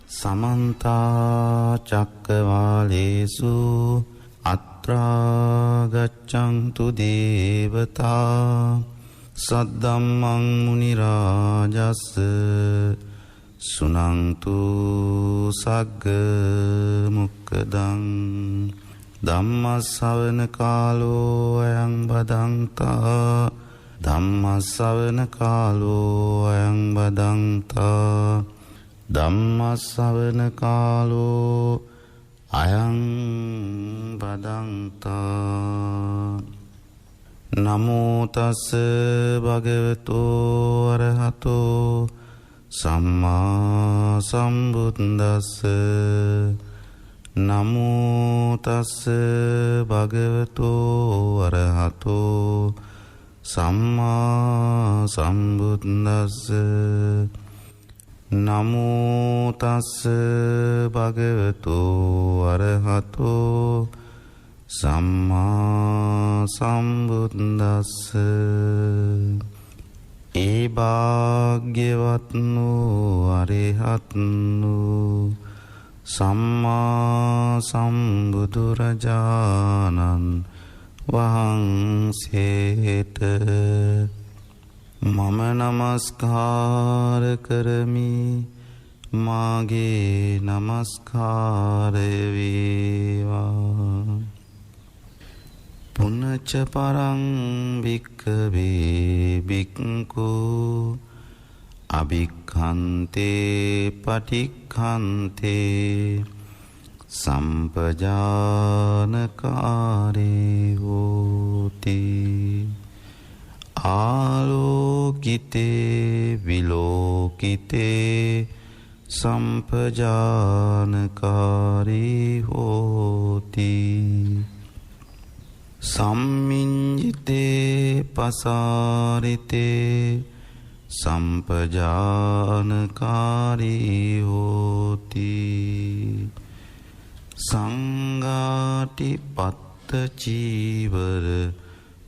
සමන්ත චක්කවාලේසු අත්‍රා ගච්ඡන්තු දේවතා සද්දම්මං මුනි රාජස් සුනන්තු සග්ග මොක්ඛදං ධම්ම ශ්‍රවණ කාලෝ අයං බදන්තා ධම්ම ශ්‍රවණ කාලෝ අයං බදන්තා ධම්ම ශ්‍රවණ කාලෝ අයං බදන්තා නමෝ තස් භගවතු අරහතෝ සම්මා සම්බුද්දස්ස නමෝ තස් භගවතු අරහතෝ සම්මා සම්බුද්දස්ස නමෝ තස් භගවතු අරහතෝ සම්මා සම්බුද්දස්ස ඒ භාග්‍යවත්නු අරහත්නු සම්මා සම්බුදුරජාණන් වහන්සේට මම නමස්කාර කරමි මාගේ නමස්කාරය වේවා පුනච්ච පරං භික්ඛවේ භික්ඛු අභික්ඛන්තේ පටික්ඛන්තේ සම්පජානකාරේ හෝති ආලෝකිතේ විලෝකිතේ සම්පජානකාරී හෝති සම්මිඤ්ඤිතේ පසාරිතේ සම්පජානකාරී හෝති සංඝාටි පත්ත චීවර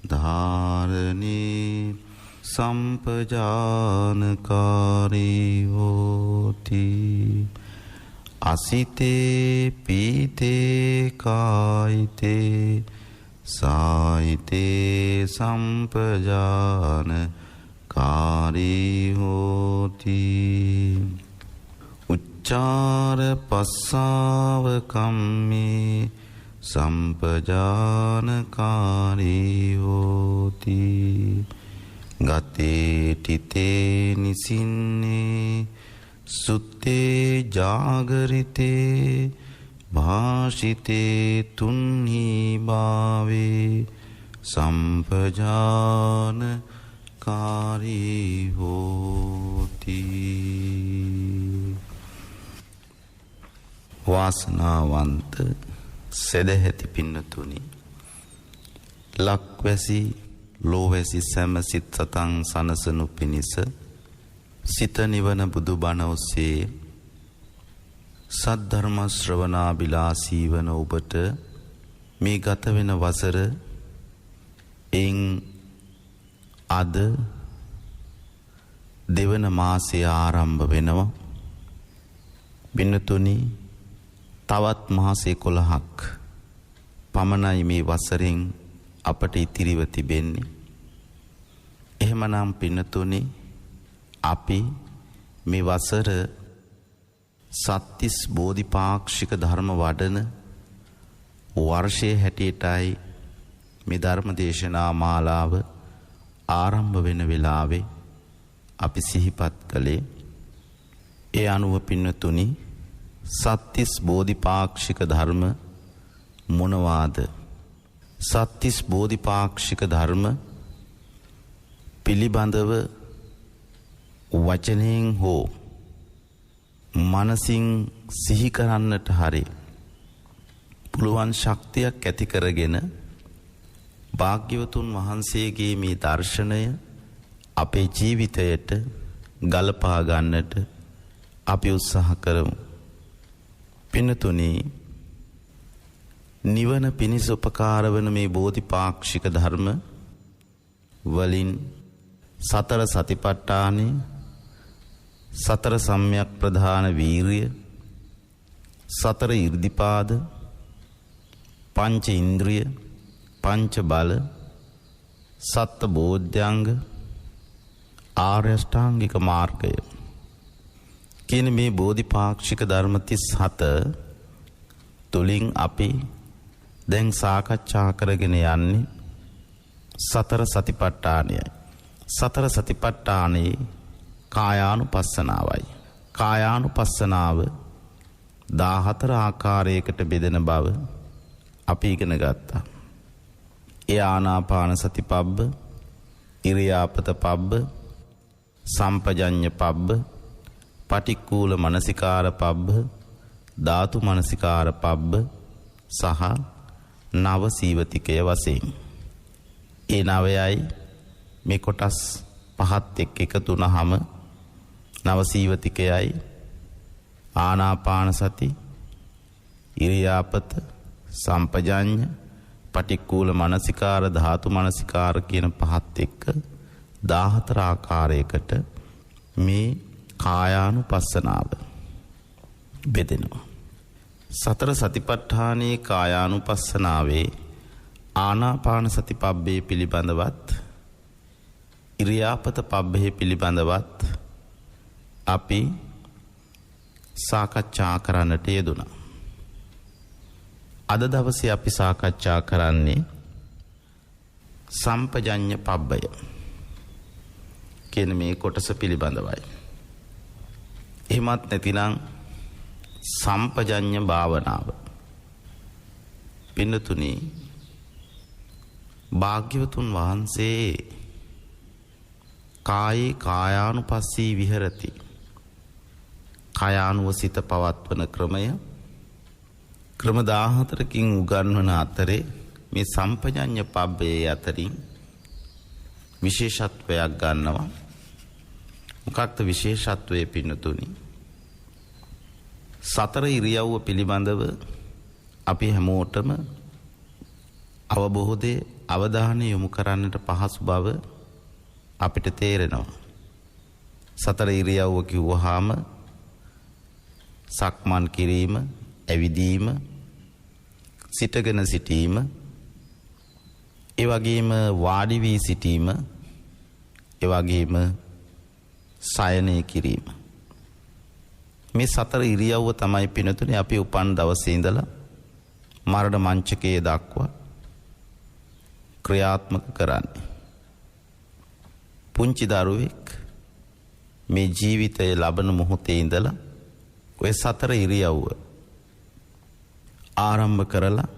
ධාරණේ සම්පජානකාරී හෝති අසිතේ පීතේ කායිතේ සායිතේ සම්පජානකාරී හෝති උච්චාර පස්සාව කම්මේ සම්පජානකාරී හෝති ගතේ තිතේ නිසින්නේ සුත්තේ ජාගරිතේ භාෂිතේ තුන්හි භාවේ සම්පජානකාරී හෝති වාසනාවන්ත සදැහැති පින්නතුනි ලක්වැසි ලෝවැසි සැම සිත් සතන් සනසනු පිණිස සිත නිවන බුදු බණ ඔස්සේ සද්ධර්ම ශ්‍රවණාබිලාසී වන ඔබට මේ ගත වෙන වසර එයින් අද දෙවන මාසය ආරම්භ වෙනවා. පින්නතුනි තවත් මාස 11ක් පමණයි මේ වසරෙන් අපට ඉතිරිව තිබෙන්නේ. එහෙමනම් පින්නතුනි අපි මේ වසර සත්තිස් බෝධිපාක්ෂික ධර්ම වඩන වර්ෂයේ හැටියටයි මේ ධර්ම දේශනා මාලාව ආරම්භ වෙන වෙලාවේ අපි සිහිපත් කළේ. ඒ අනුව පින්නතුනි සත්තිස් බෝධිපාක්ෂික ධර්ම මොනවාද? සත්තිස් බෝධිපාක්ෂික ධර්ම පිළිබඳව වචනයෙන් හෝ මනසින් සිහි කරන්නට හරි පුළුවන් ශක්තියක් ඇති කරගෙන භාග්‍යවතුන් වහන්සේගේ මේ දර්ශනය අපේ ජීවිතයට ගලපා ගන්නට අපි උත්සාහ කරමු. පින්නතුනි නිවන පිණිස උපකාර වන මේ බෝධිපාක්ෂික ධර්ම වලින් සතර සතිපට්ඨානය, සතර සම්‍යක් ප්‍රධාන වීරිය, සතර ඉර්ධිපාද, පංච ඉන්ද්‍රිය, පංච බල, සත්ත බෝධ්‍යංග, ආර්ය අෂ්ටාංගික මාර්ගය කියන මේ බෝධිපාක්ෂික ධර්ම 37 තුලින් අපි දැන් සාකච්ඡා කරගෙන යන්නේ සතර සතිපට්ඨානයයි. සතර සතිපට්ඨානයේ කායානුපස්සනාවයි. කායානුපස්සනාව 14 ආකාරයකට බෙදෙන බව අපි ඉගෙන ගත්තා. ඒ ආනාපාන සති පබ්බ, ඉරියාපත පබ්බ, සම්පජඤ්ඤ පබ්බ, පටික්කුල මනසිකාර පබ්බ, ධාතු මනසිකාර පබ්බ සහ නව සීවතිකය වශයෙන්. ඒ නවයයි මේ කොටස් පහත් එක්ක එකතු වුනහම නව සීවතිකයයි ආනාපාන සති, ඉරියාපත, සම්පජඤ්ඤ, පටික්කුල මනසිකාර, ධාතු මනසිකාර කියන පහත් එක්ක 14 ආකාරයකට මේ කායානුපස්සනාව බෙදෙනවා. සතර සතිපට්ඨානයේ කායානුපස්සනාවේ ආනාපාන සති පබ්බේ පිළිබඳවත්, ඉරියාපත පබ්බේ පිළිබඳවත් අපි සාකච්ඡා කරන්නට යෙදුණා. අද දවසේ අපි සාකච්ඡා කරන්නේ සම්පජඤ්ඤ පබ්බය කියන මේ කොටස පිළිබඳවයි. එහෙමත් නැතිනම් සම්පජඤ්ඤ භාවනාව. පින්නතුනි, භාග්‍යවතුන් වහන්සේ කායේ කායානුපස්සී විහෙරති, කායානුව සිත පවත්වන ක්‍රමය ක්‍රම 14කින් උගන්වන අතරේ මේ සම්පජඤ්ඤ පබ්බේ අතරින් විශේෂත්වයක් ගන්නවා. මොකක්ද විශේෂත්වයේ පින්නතුනි? සතර ඉරියව්ව පිළිබඳව අපි හැමෝටම අවබෝධයේ අවධානය යොමු කරන්නට පහසු බව අපිට තේරෙනවා. සතර ඉරියව්ව කිව්වහම සක්මන් කිරීම, ඇවිදීම, සිටගෙන සිටීම, ඒ වගේම වාඩි වී සිටීම, ඒ වගේම සයනය කිරීම. මේ සතර ඉරියව්ව තමයි පිනතුනේ අපි උපන් දවසේ ඉඳලා මරණ මංචකයේ දක්වා ක්‍රියාත්මක කරන්නේ. පුංචි දරුවෙක් මේ ජීවිතයේ ලබන මොහොතේ ඉඳලා ඔය සතර ඉරියව්ව ආරම්භ කරලා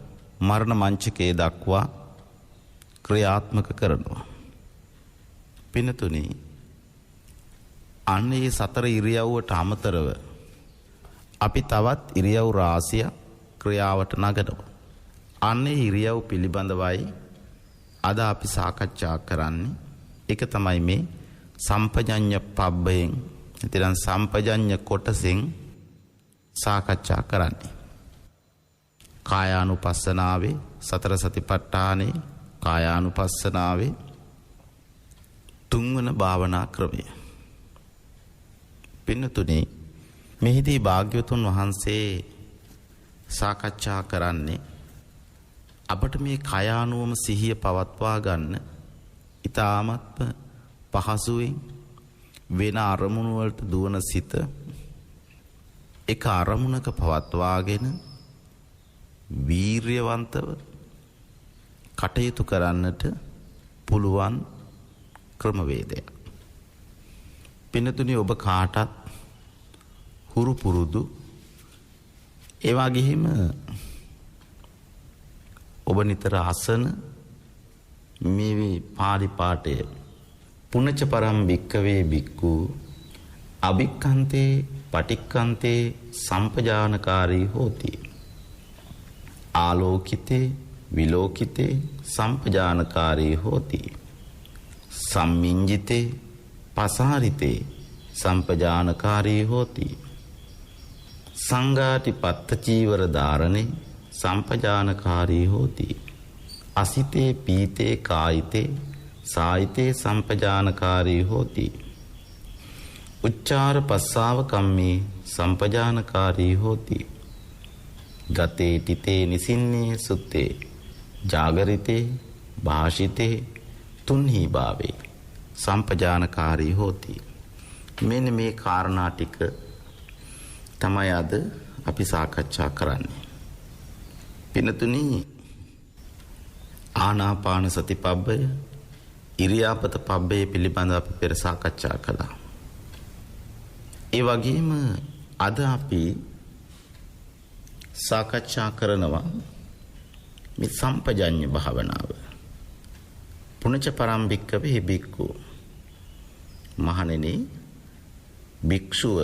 මරණ මංචකයේ දක්වා ක්‍රියාත්මක කරනවා. පිනතුනි, අන්න ඒ සතර ඉරියව්වට අමතරව අපි තවත් ඉරියව් රාශියක් ක්‍රියාවට නගනවා. අන්න ඒ ඉරියව් පිළිබඳවයි අද අපි සාකච්ඡා කරන්නේ. ඒක තමයි මේ සම්පජඤ්ඤ පබ්බයෙන්, නැත්නම් සම්පජඤ්ඤ කොටසෙන් සාකච්ඡා කරන්නේ. කායානුපස්සනාවේ සතර සතිපට්ඨානේ කායානුපස්සනාවේ තුන්වන භාවනා ක්‍රමය. පින්නතුනේ, මෙහිදී භාග්‍යවතුන් වහන්සේ සාකච්ඡා කරන්නේ අපට මේ කයානුවම සිහිය පවත්වා ගන්න ඊ타මත්ම පහසුවෙන් වෙන අරමුණු වලට දුවන සිත එක අරමුණක පවත්වාගෙන වීර්යවන්තව කටයුතු කරන්නට පුළුවන් ක්‍රමවේදයක්. පින්නතුනි, ඔබ කාටත් හුරු පුරුදු ඒ වගේම ඔබ නිතර අසන මේ පාළි පාඨය පුනච්ච පරම් භික්ඛවේ භික්ඛු අභික්ඛන්තේ පටික්ඛන්තේ සම්පජානකාරී හෝති. ආලෝකිතේ විලෝකිතේ සම්පජානකාරී හෝති. සම්මිඤ්ජිතේ පසාරිතේ සම්පජානකාරී හෝති. සංඝාටි පත්ත චීවර ධාරණේ සම්පජානකාරී හෝති. අසිතේ පීතේ කායිතේ සායිතේ සම්පජානකාරී හෝති. උච්චාර පස්සාව කම්මේ සම්පජානකාරී හෝති. ගතේ තිතේ නිසින්නේ සුත්තේ ජාගරිතේ භාෂිතේ තුන්හි භාවේ සම්පජානකාරී හෝති. මෙන්න මේ කාරණා ටික තමයි අද අපි සාකච්ඡා කරන්නේ. පිනතුනි, ආනාපාන සති පබ්බය, ඉරියාපත පබ්බය පිළිබඳව අපි පෙර සාකච්ඡා කළා. ඒ වගේම අද අපි සාකච්ඡා කරනවා මේ සම්පජඤ්ඤ භාවනාව. පුනච පරම්භික්කවේ බික්ඛු. මහණෙනි, භික්ෂුව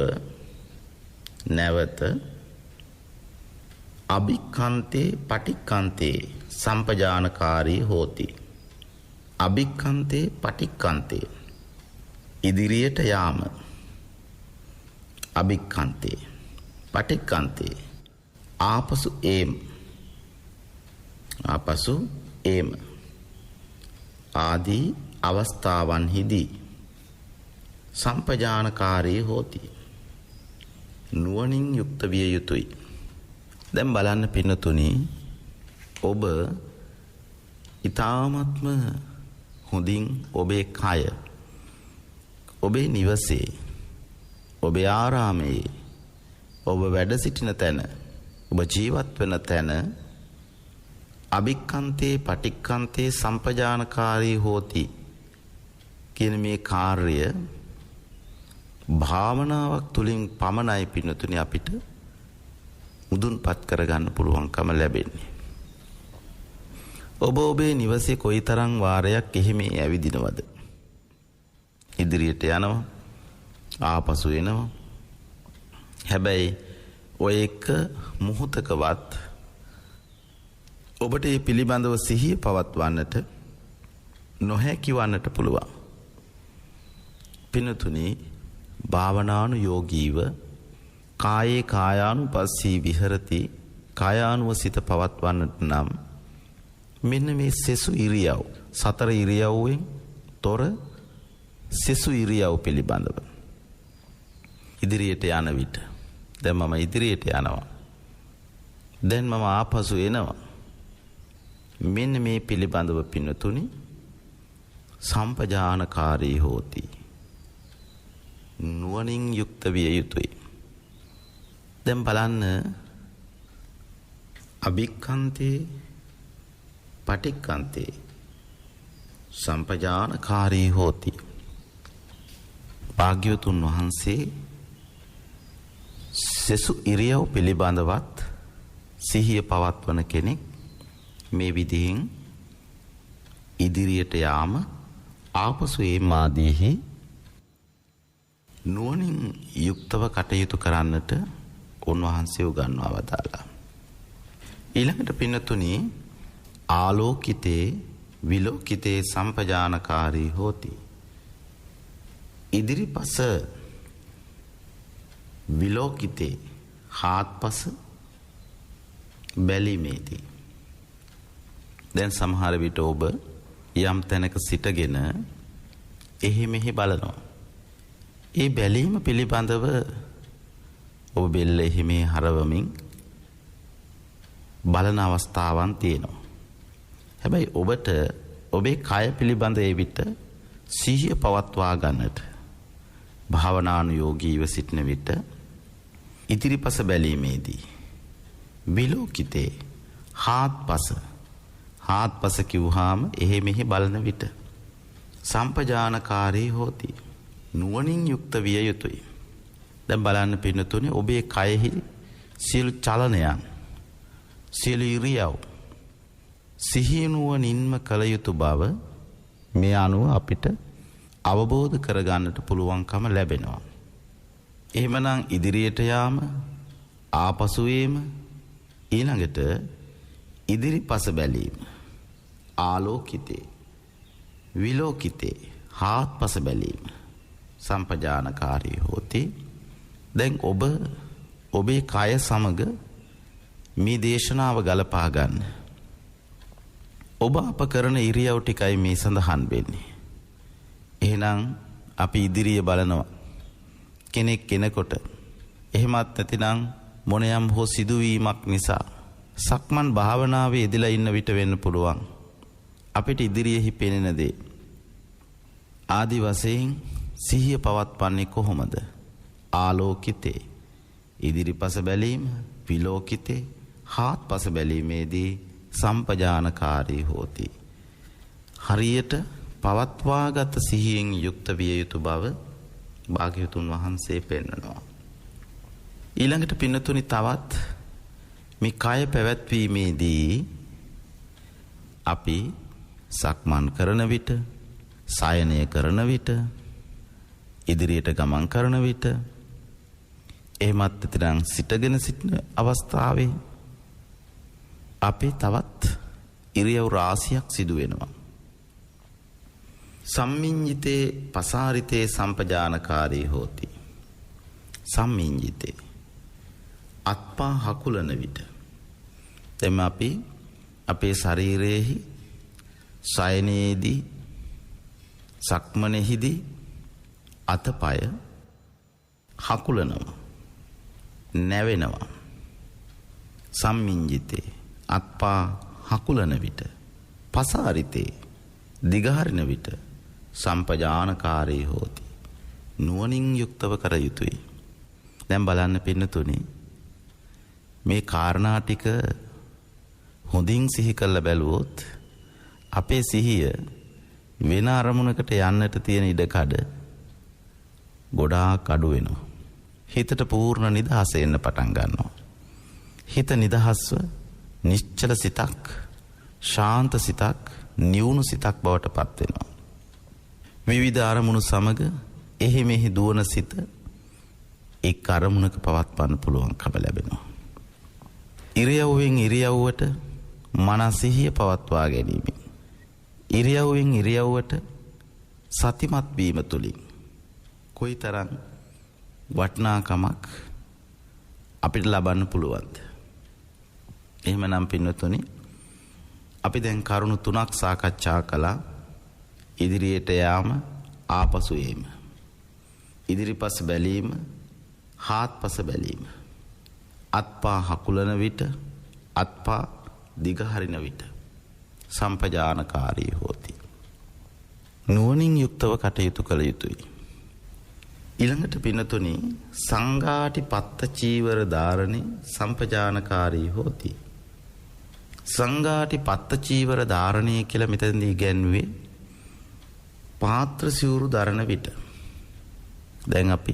නැවත අභික්ඛන්තේ පටික්ඛන්තේ සම්පජානකාරී හෝති. අභික්ඛන්තේ පටික්ඛන්තේ ඉදිරියට යාම. අභික්ඛන්තේ පටික්ඛන්තේ ආපසු ඒම. ආපසු ඒම ආදී අවස්ථාවන්හිදී සම්පජානකාරී හෝති. නුවණින් යුක්ත විය යුතුයි. දැන් බලන්න පින්නතුනි, ඔබ ඊ타ත්ම හොඳින් ඔබේ කය, ඔබේ නිවසේ, ඔබේ ආරාමයේ, ඔබ වැඩ සිටින තැන, ඔබ ජීවත් වෙන තැන අභික්ඛන්තේ පටික්ඛන්තේ සම්පජානකාරී හෝති කියන මේ කාර්ය භාවනාවක් තුලින් පමණයි පින්නතුනි අපිට මුදුන්පත් කරගන්න පුළුවන්කම ලැබෙන්නේ. ඔබ ඔබේ නිවසේ කොයිතරම් වාරයක් එහෙම ඇවිදිනවද? ඉදිරියට යනවා, ආපසු එනවා. හැබැයි ඔය එක මොහොතකවත් ඔබට මේ පිළිබඳව සිහිය පවත්වන්නට නොහැකි වන්නට පුළුවන්. පින්නතුනි, භාවනානුයෝගීව කායේ කායානුපස්සී විහෙරති, කායානුවසිත පවත්වන්නට නම් මෙන්න මේ සෙසු ඉරියව්, සතර ඉරියව්වෙන් තොර සෙසු ඉරියව් පිළිබඳව ඉදිරියට යන විට, දැන් මම ඉදිරියට යනවා, දැන් මම ආපසු එනවා. මෙන්න මේ පිළිබඳව පින්නතුනි සම්පජානකාරී හෝති. නුවණින් යුක්ත විය යුතුයි. දැන් බලන්න, අභික්ඛන්තේ පටික්ඛන්තේ සම්පජානකාරී හෝති. භාග්‍යවතුන් වහන්සේ සෙසු ඉරියව් පිළිබඳවත් සිහිය පවත්වන කෙනෙක් මේ විදිහින් ඉදිරියට යාම, ආපසු ඒම ආදීහි නුවණින් යුක්තව කටයුතු කරන්නට උන්වහන්සේ උගන්වා වදාළා. ඊළඟට පින්නතුනි, ආලෝකිතේ විලෝකිතේ සම්පජානකාරී හෝති. ඉදිරිපස විලෝකිතේ හාත්පස බැලීමේදී, දැන් සමහර විට ඔබ යම් තැනක සිටගෙන එහි මෙහි බලනවා. ඒ බැලීම පිළිබඳව ඔබ බෙල්ල එහි මෙහි හරවමින් බලන අවස්ථාවන් තියෙනවා. හැබැයි ඔබට ඔබේ කය පිළිබඳ ඒ විට සිහිය පවත්වා ගන්නට භාවනානුයෝගීව සිටින විට ඉදිරිපස බැලීමේදී විලෝකිතේ හාත්පස කිව්වහම එහෙ මෙහෙ බලන විට සම්පජානකාරී හෝති. නුවණින් යුක්ත විය යුතුයි. දැන් බලන්න පින්නතුනේ, ඔබේ කයෙහි සියලු චලනයන්, සියලු ඉරියව් සිහිය නුවණින්ම කළ යුතු බව මේ අනුව අපිට අවබෝධ කරගන්නට පුළුවන්කම ලැබෙනවා. එහෙමනම් ඉදිරියට යාම, ආපසු වීම, ඊළඟට ඉදිරිපස බැලීම, ආලෝකිතේ විලෝකිතේ හාත්පස බැලීම සම්පජානකාරී හෝති. දැන් ඔබ ඔබේ කය සමග මේ දේශනාව ගලපා ගන්න. ඔබ අප කරන ඉරියව් ටිකයි මේ සඳහන් වෙන්නේ. එහෙනම් අපි ඉදිරිය බලනවා. කෙනෙක් කෙනෙකුට එහෙමත් නැතිනම් මොනියම් හෝ සිදුවීමක් නිසා සක්මන් භාවනාවේ යෙදලා ඉන්න විට වෙන්න පුළුවන් අපිට ඉදිරියෙහි පෙනෙන දේ. ආදි වශයෙන් සිහිය පවත්වන්නේ කොහොමද? ආලෝකිතේ ඉදිරිපස බැලීම, විලෝකිතේ හාත්පස බැලීමේදී සම්පජානකාරී හෝති. හරියට පවත්වාගත සිහියෙන් යුක්ත විය යුතු බව භාග්‍යවතුන් වහන්සේ පෙන්වනවා. ඊළඟට පින්නතුනි තවත් මේ කය පැවැත්වීමේදී අපි සක්මන් කරන විට, සයනය කරන විට, ඉදිරියට ගමන් කරන විට, එහෙමත් නැත්නම් සිටගෙන සිටින අවස්ථාවේ අපි තවත් ඉරියව් රාශියක් සිදු වෙනවා. සම්මිඤ්ඤිතේ පසාරිතේ සම්පජානකාරී හෝති. සම්මිඤ්ඤිතේ අත්පා හකුලන විට එම අපි අපේ ශරීරයේහි සයනයේදී සක්මනේහිදී අතපය හකුලනවා, නැවෙනවා. සම්මිඤ්ඤිතේ අත්පා හකුලන විට, පසාරිතේ දිගහරින විට සම්පජානකාරී හෝති. නුවණින් යුක්තව කර යුතුයි. දැන් බලන්න පින්නතුනි, මේ කාරණා ටික හොඳින් සිහි කරලා බැලුවොත් අපේ සිහිය වෙන අරමුණකට යන්නට තියෙන ඉඩකඩ ගොඩාක් අඩු වෙනවා. හිතට පූර්ණ නිදහස එන්න පටන් ගන්නවා. හිත නිදහස්ව නිශ්චල සිතක්, ශාන්ත සිතක්, නිවුණු සිතක් බවට පත් වෙනවා. විවිධ අරමුණු සමග එහි මෙහි දුවන සිත එක් අරමුණක පවත්වන්න පුළුවන්කම ලැබෙනවා. ඉරියව්වෙන් ඉරියව්වට මනස සිහිය පවත්වා ගැනීම, ඉරියව්වෙන් ඉරියව්වට සතිමත් වීම තුළින් කොයිතරම් වටිනාකමක් අපිට ලබන්න පුළුවන්ද? එහෙමනම් පින්නතුනි, අපි දැන් කරුණු 3ක් සාකච්ඡා කළා. ඉදිරියට යාම, ආපසු ඒම, ඉදිරිපස බැලීම, හාත්පස බැලීම, අත්පා හකුලන විට, අත්පා දිගහරින විට සම්පජානකාරී හෝති. නුවණින් යුක්තව කටයුතු කළ යුතුයි. ඊළඟට පින්නතුනි, සංඝාටි පත්ත චීවර ධාරණේ සම්පජානකාරී හෝති. සංඝාටි පත්ත චීවර ධාරණේ කියලා මෙතනදී ඉගැන්වුවේ පාත්‍ර සිවුරු දරන විට. දැන් අපි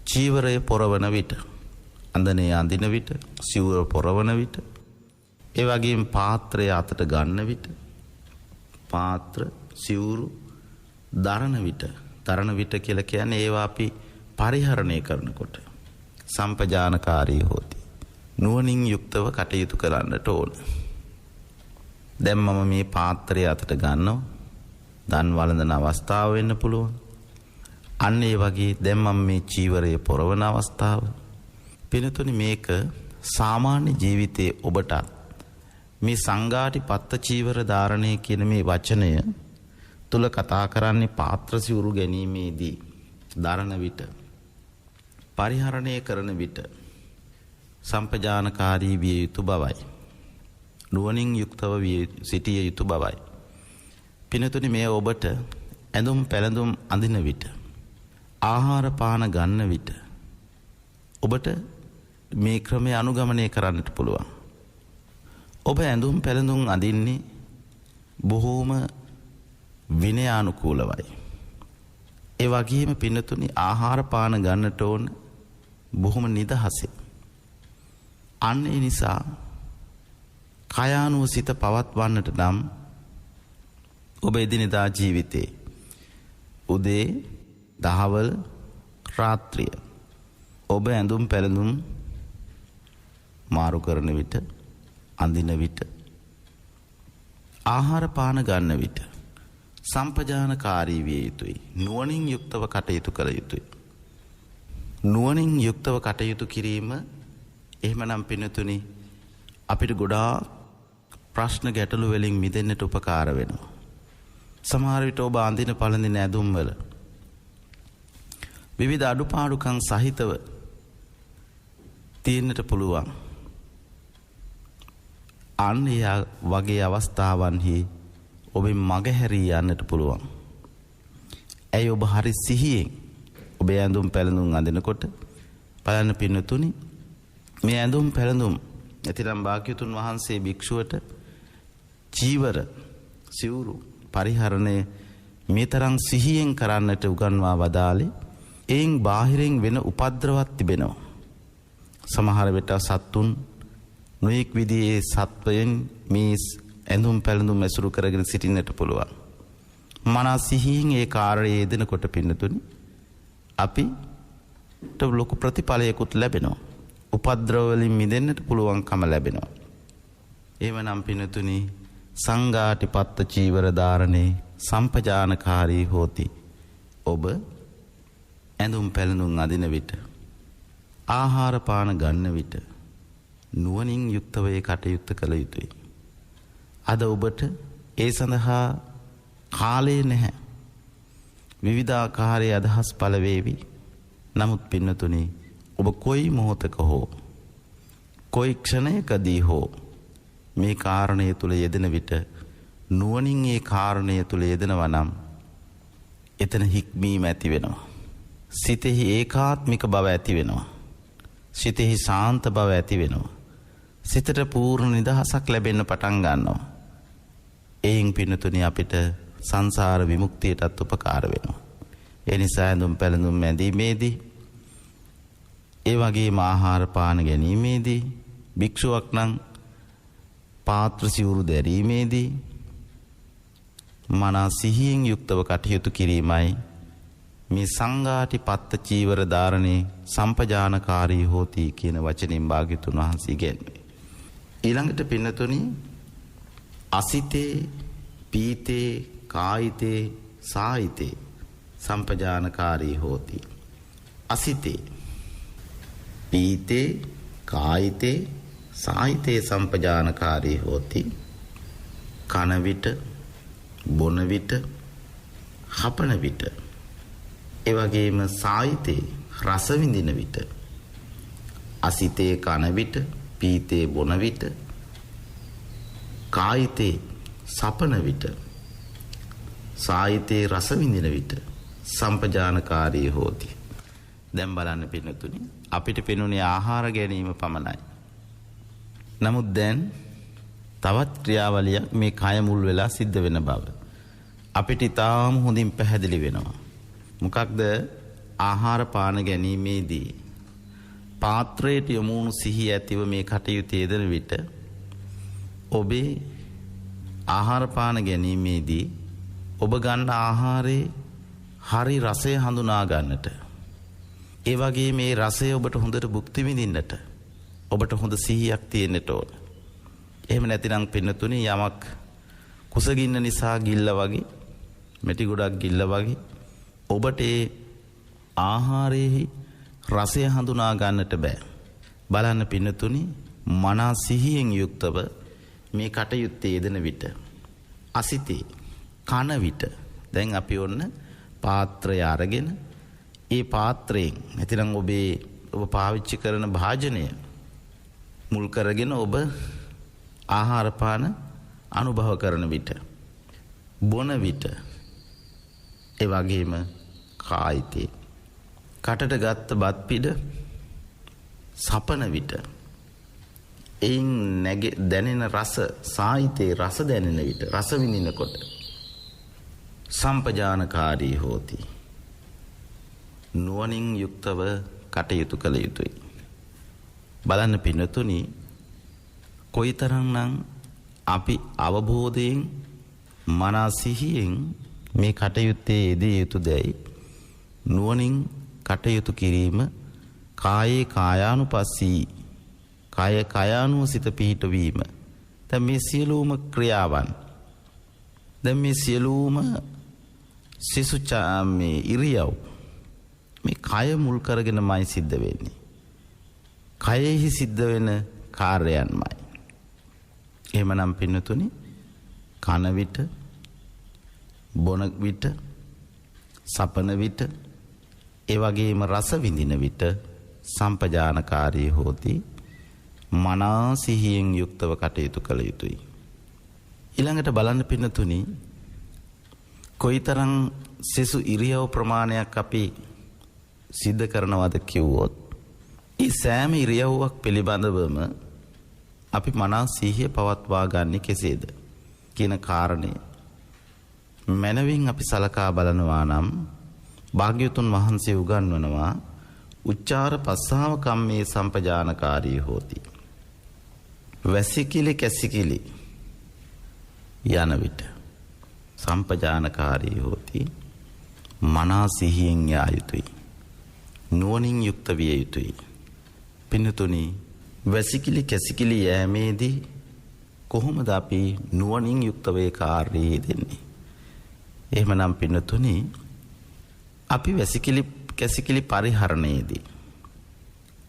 චීවරය පොරවන විට, අඳනේ අඳින විට, සිවුර පොරවන විට, ඒ වගේම පාත්‍රය අතට ගන්න විට, පාත්‍ර සිවුරු දරන විට කියලා කියන්නේ ඒවා අපි පරිහරණය කරනකොට සම්පජානකාරී හෝති. නුවණින් යුක්තව කටයුතු කරන්නට ඕන. දැන් මම මේ පාත්‍රය අතට ගන්නවා. දන් වළඳන අවස්ථාව වෙන්න පුළුවන්. අන්න ඒ වගේ දැන් මම මේ චීවරය පොරවන අවස්ථාව. පිනතුනි, මේක සාමාන්‍ය ජීවිතයේ ඔබට මේ සංඝාටි පත්ත චීවර ධාරණය කියන මේ වචනය තුල කතා කරන්නේ පාත්‍ර සිවුරු ගැනීමේදී දරන විට, පරිහරණය කරන විට සම්පජානකාරී විය යුතු බවයි. නුවණින් යුක්තව සිටිය යුතු බවයි. පිනතුනි, මේ ඔබට ඇඳුම් පැළඳුම් අඳින විට, ආහාර පාන ගන්න විට ඔබට මේ ක්‍රමය අනුගමනය කරන්නට පුළුවන්. ඔබ ඇඳුම් පැළඳුම් අඳින්නේ බොහෝම විනයානුකූලවයි. ඒ වගේම පින්නතුනි, ආහාර පාන ගන්නට ඕන බොහොම නිදහසේ. අන්න ඒ නිසා කයානුව සිත පවත්වන්නට නම් ඔබ එදිනෙදා ජීවිතේ උදේ, දහවල්, රාත්‍රිය ඔබ ඇඳුම් පැළඳුම් මාරු කරන විට, අඳින විට, ආහාර පාන ගන්න විට සම්පජානකාරී විය යුතුයි. නුවණින් යුක්තව කටයුතු කළ යුතුයි. නුවණින් යුක්තව කටයුතු කිරීම එහෙමනම් පින්නතුනි, අපිට ගොඩාක් ප්‍රශ්න ගැටලු වලින් මිදෙන්නට උපකාර වෙනවා. සමහර විට ඔබ අඳින පළඳින ඇඳුම් වල විවිධ අඩුපාඩුකම් සහිතව තියෙන්නට පුළුවන්. අන්න ඒ වගේ අවස්ථාවන්හි ඔබේ මගහැරී යන්නට පුළුවන්. ඇයි ඔබ හරි සිහියෙන් ඔබේ ඇඳුම් පැළඳුම් අඳිනකොට බලන්න පින්නතුනි මේ ඇඳුම් පැළඳුම් එතිනම් භාග්‍යවතුන් වහන්සේ භික්ෂුවට චීවර සිවුරු පරිහරණය මේ තරම් සිහියෙන් කරන්නට උගන්වා වදාළේ එයින් බාහිරින් වෙන උපද්‍රවක් තිබෙනවා. සමහර විට සත්තුන් නොඑක් විදිහේ සත්වයන් මේ ඇඳුම් පැළඳුම් ඇසුරු කරගෙන සිටින්නට පුළුවන්. මනස සිහියෙන් ඒ කාර්යය යෙදෙනකොට පින්නතුනි අපිට ලොකු ප්‍රතිඵලයකුත් ලැබෙනවා. උපද්‍රව වලින් මිදෙන්නට පුළුවන්කම ලැබෙනවා. එවනම් පින්නතුනි සංඝාටිපත්ත චීවර ධාරණේ සම්පජානකාරී හෝති. ඔබ ඇඳුම් පැළඳුම් අදින විට ආහාර පාන ගන්න විට නුවණින් යුක්තව ඒ කටයුත්ත කළ යුතුයි. අද ඔබට ඒ සඳහා කාලය නැහැ. විවිධාකාරයේ අදහස් පළ වේවි. නමුත් පින්නතුනි ඔබ කොයි මොහොතක හෝ කොයි ක්ෂණයකදී හෝ මේ කාරණය තුල යෙදෙන විට නුවණින් ඒ කාරණය තුල යෙදෙනවා නම් එතන හික්මීම ඇති වෙනවා. සිතෙහි ඒකාත්මික බව ඇති වෙනවා. සිතෙහි ශාන්ත බව ඇති වෙනවා. සිතට පූර්ණ නිදහසක් ලැබෙන්න පටන් ගන්නවා. එයින් පින්නතුනි අපිට සංසාර විමුක්තියටත් උපකාර වෙනවා. ඒ නිසා ඇඳුම් පැළඳුම් ඇඳීමේදී ඒ වගේම ආහාර පාන ගැනීමේදී භික්ෂුවක් නම් පාත්‍ර සිවුරු දැරීමේදී මනස සිහියෙන් යුක්තව කටයුතු කිරීමයි මේ සංඝාටිපත්ත චීවර ධාරණේ සම්පජානකාරී හෝති කියන වචනෙන් භාග්‍යතුන් වහන්සේ ඉගෙනුවේ. ඊළඟට පින්නතුනි අසිතේ පීතේ කායිතේ සායිතේ සම්පජානකාරී හෝති. අසිතේ පීතේ කායිතේ සායිතේ සම්පජානකාරී හෝති. කන විට බොන විට හපන විට ඒ වගේම සායිතේ රස විඳින විට අසිතේ කන විට පීතේ බොන විට කායිතේ සපන විට සායිතේ රස විඳින විට සම්පජානකාරී හෝති. දැන් බලන්න පින්නතුනි අපිට පෙනුනේ ආහාර ගැනීම පමණයි. නමුත් දැන් තවත් ක්‍රියාවලියක් මේ කය මුල් වෙලා සිද්ධ වෙන බව අපිට ඊටාම හොඳින් පැහැදිලි වෙනවා. මොකක්ද? ආහාර පාන ගැනීමේදී පාත්‍රයට යොමු වුණු සිහිය ඇතිව මේ කටයුතු යෙදෙන විට ඔබේ ආහාර පාන ගැනීමේදී ඔබ ගන්න ආහාරයේ හරි රසය හඳුනා ගන්නට ඒ වගේ මේ රසය ඔබට හොඳට භුක්ති විඳින්නට ඔබට හොඳ සිහියක් තියෙන්නට ඕන. එහෙම නැතිනම් පින්නතුනි යමක් කුසගින්න නිසා ගිල්ල වගේ මෙටි ගොඩක් ගිල්ල වගේ ඔබට ඒ ආහාරයේ රසය හඳුනා ගන්නට බෑ. බලන්න පින්නතුනි මනස සිහියෙන් යුක්තව මේ කටයුත්තේ යෙදෙන විට අසිතේ කන විට දැන් අපි ඔන්න පාත්‍රය අරගෙන ඒ පාත්‍රයෙන් නැතිනම් ඔබ පාවිච්චි කරන භාජනය මුල් කරගෙන ඔබ ආහාර පාන අනුභව කරන විට බොන විට ඒ වගේම කායිතේ කටට ගත්ත බත් පිඩ සපන විට එයින් දැනෙන රස සායිතේ රස දැනෙන විට රස විඳිනකොට සම්පජානකාරී හෝති. නුවණින් යුක්තව කටයුතු කළ යුතුයි. බලන්න පින්නතුනි කොයිතරම්නම් අපි අවබෝධයෙන් මනස සිහියෙන් මේ කටයුත්තේ යෙදිය යුතුදයි නුවණින් කටයුතු කිරීම කායේ කායානුපස්සී කාය කායානුසිත පිහිටවීම. දැන් මේ සියලුම ක්‍රියාවන් දැන් මේ සියලුම මේ ඉරියව් මේ කය මුල් කරගෙනමයි සිද්ධ වෙන්නේ. කයෙහි සිද්ධ වෙන කාර්යයන්මයි. එහෙමනම් පින්නතුනි කන විට බොන විට සපන විට ඒ වගේම රස විඳින විට සම්පජානකාරී හෝති. මනා සිහියෙන් යුක්තව කටයුතු කළ යුතුයි. ඊළඟට බලන්න පින්නතුනි කොයිතරම් සෙසු ඉරියව් ප්‍රමාණයක් අපි සිද්ධ කරනවද කිව්වොත් ඒ සෑම ඉරියව්වක් පිළිබඳවම අපි මනා සිහිය පවත්වා ගන්නේ කෙසේද කියන කාරණය මනවින් අපි සලකා බලනවා නම් භාග්‍යවතුන් වහන්සේ උගන්වනවා උච්චාර පස්සාව කම්මේ සම්පජානකාරී හෝති. වැසිකිලි කැසිකිලි යන විට සම්පජානකාරී හෝති මනා සිහියෙන් යා යුතුයි. නුවණින් යුක්ත විය යුතුයි. පින්නතුනි වැසිකිලි කැසිකිලි යෑමේදී කොහොමද අපි නුවණින් යුක්ත වේ කාර්යය දෙන්නේ? එහෙමනම් පින්නතුනි අපි වැසිකිලි කැසිකිලි පරිහරණයේදී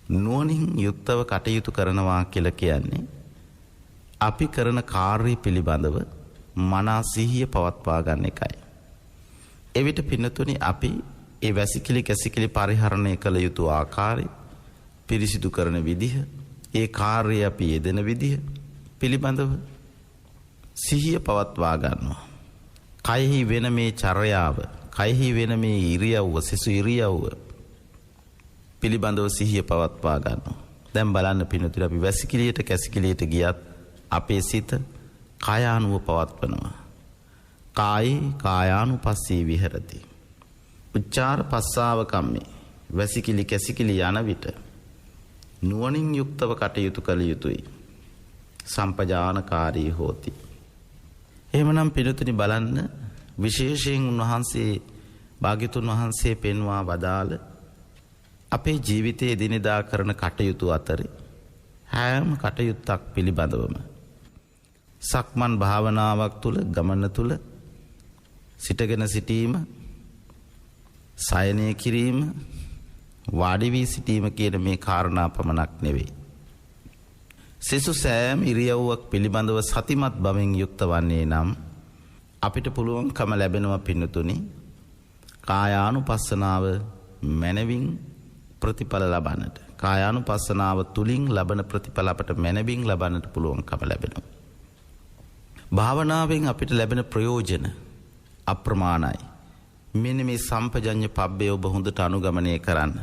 නුවණින් යුක්තව කටයුතු කරනවා කියලා කියන්නේ අපි කරන කාර්ය පිළිබඳව මනා සිහිය පවත්වා ගන්න එකයි. එවිට පින්නතුනි අපි ඒ වැසිකිලි කැසිකිලි පරිහරණය කළ යුතු ආකාරය, පිරිසිදු කරන විදිහ, ඒ කාර්යය අපි යෙදෙන විදිහ පිළිබඳව සිහිය පවත්වා ගන්නවා. කයෙහි වෙන මේ චර්යාව, කයෙහි වෙන මේ ඉරියව්ව, සිසු ඉරියව්ව පිළිබඳව සිහිය පවත්වා ගන්නවා. දැන් බලන්න පින්නතුනි අපි වැසිකිළියට කැසිකිළියට ගියත් අපේ සිත කාය ආනුව පවත්වනවා. කායේ කායානුපස්සී විහෙරති. උච්චාර පස්සාව කම්මේ වැසිකිලි කැසිකිලි යන විට නුවණින් යුක්තව කටයුතු කළ යුතුයි. සම්පජානකාරී හෝති. එහෙමනම් පිළිතුරේ බලන්න විශේෂයෙන් උන්වහන්සේ භාග්‍යතුන් වහන්සේ පෙන්වා වදාළ අපේ ජීවිතයේ දිනදා කරන කටයුතු අතරේ හැම කටයුත්තක් පිළිබඳවම සක්මන් භාවනාවක් තුල ගමන තුල සිටගෙන සිටීම, සයනය කිරීම, වාඩි වී සිටීම කියන මේ කාරණා පමණක් නෙවෙයි. සිසු සෑම ඉරියව්වක් පිළිබඳව සතිමත් බවින් යුක්ත වන්නේ නම් අපිට පුළුවන්කම ලැබෙනවා පින්නතුනි කායානුපස්සනාව මනවින් ප්‍රතිඵල ලබන්නට. කායානුපස්සනාව තුලින් ලබන ප්‍රතිඵල අපට මනවින් ලබන්නට පුළුවන්කම ලැබෙනවා. භාවනාවෙන් අපිට ලැබෙන ප්‍රයෝජන අප්‍රමාණයි. මෙන්න මේ සම්පජඤ්ඤ පබ්බේ ඔබ හොඳට අනුගමනය කරන්න.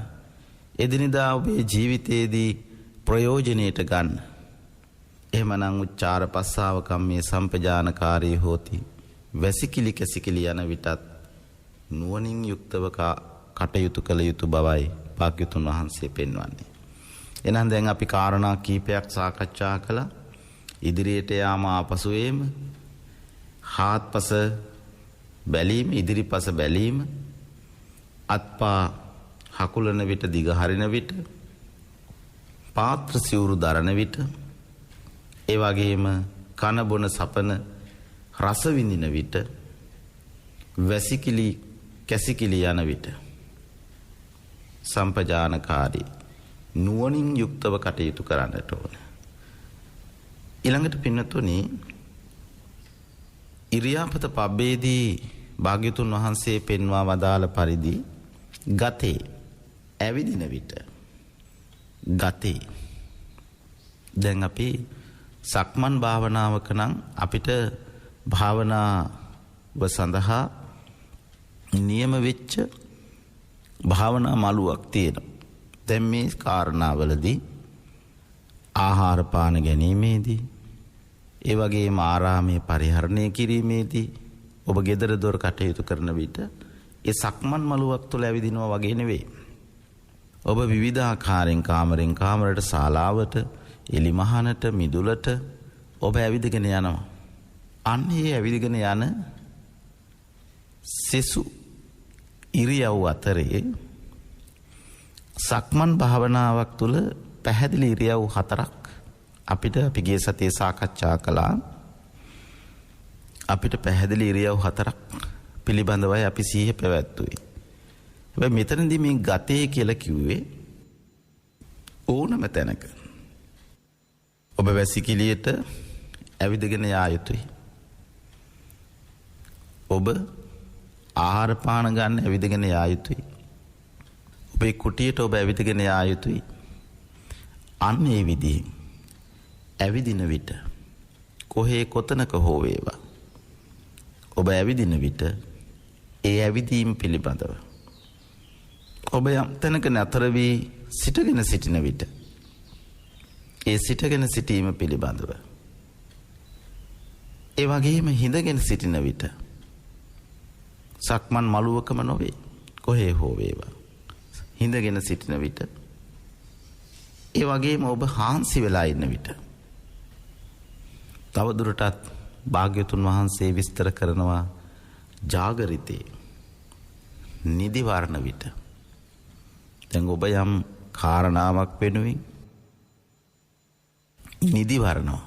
එදිනෙදා ඔබේ ජීවිතයේදී ප්‍රයෝජනෙට ගන්න. එහෙමනම් උච්චාර පස්සාව කම්මේ සම්පජානකාරී හෝති. වැසිකිලි කැසිකිලි යන විටත් නුවණින් යුක්තව කටයුතු කළ යුතු බවයි භාග්‍යතුන් වහන්සේ පෙන්වන්නේ. එහෙනම් දැන් අපි කාරණා කීපයක් සාකච්ඡා කළා. ඉදිරියට යාම ආපසු වීම, හාත්පස බැලීම, ඉදිරිපස බැලීම, අත්පා හකුලන විට දිග හරින විට, පාත්‍ර සිවුරු දරන විට, ඒ වගේම කන බොන සපන රස විඳින විට, වැසිකිලි කැසිකිලි යන විට සම්පජානකාරී නුවණින් යුක්තව කටයුතු කරන්නට ඕන. ඊළඟට පින්නතුනි ඉරියාපත පබ්බේදී භාග්‍යතුන් වහන්සේ පෙන්වා වදාළ පරිදි ගතේ ඇවිදින විට ගතේ දැන් අපි සක්මන් භාවනාවක නම් අපිට භාවනාව සඳහා නියම වෙච්ච භාවනා මළුවක් තියෙනවා. දැන් මේ කාරණාවලදී ආහාර පාන ගැනීමේදී, ඒ වගේම ආරාමයේ පරිහරණය කිරීමේදී ඔබ ගෙදර දොර කටයුතු කරන විට ඒ සක්මන් මළුවක් තුළ ඇවිදිනවා වගේ නෙවෙයි. ඔබ විවිධාකාරයෙන් කාමරෙන් කාමරයට, ශාලාවට, එලිමහනට, මිදුලට ඔබ ඇවිදගෙන යනවා. අන්න ඒ ඇවිදගෙන යන සෙසු ඉරියව් අතරේ සක්මන් භාවනාවක් තුළ පැහැදිලි ඉරියව් හතරක් අපිට අපි ගිය සතියේ සාකච්ඡා කළා. අපිට පැහැදිලි ඉරියව් හතරක් පිළිබඳවයි අපි සිහිය පැවැත්වුවේ. හැබැයි මෙතනදී මේ ගතේ කියලා කිව්වේ ඕනම තැනක ඔබ වැසිකිළියට ඇවිදගෙන යා යුතුයි. ඔබ ආහාර පාන ගන්න ඇවිදගෙන යා යුතුයි. ඔබේ කුටියට ඔබ ඇවිදගෙන යා යුතුයි. අන්න ඒ විදිහෙන් ඇවිදින විට කොහේ කොතනක හෝ වේවා ඔබ ඇවිදින විට ඒ ඇවිදීම පිළිබඳව ඔබ යම් තැනක නතර වී සිටගෙන සිටින විට ඒ සිටගෙන සිටීම පිළිබඳව ඒ වගේම හිඳගෙන සිටින විට සක්මන් මළුවකම නොවේ කොහේ හෝ වේවා හිඳගෙන සිටින විට ඒ වගේම ඔබ හාන්සි වෙලා ඉන්න විට තවදුරටත් භාග්‍යතුන් වහන්සේ විස්තර කරනවා ජාගරිතේ නිදිවරණ විට දැන් ඔබ යම් කාරණාවක් වෙනුවෙන් නිදිවරනවා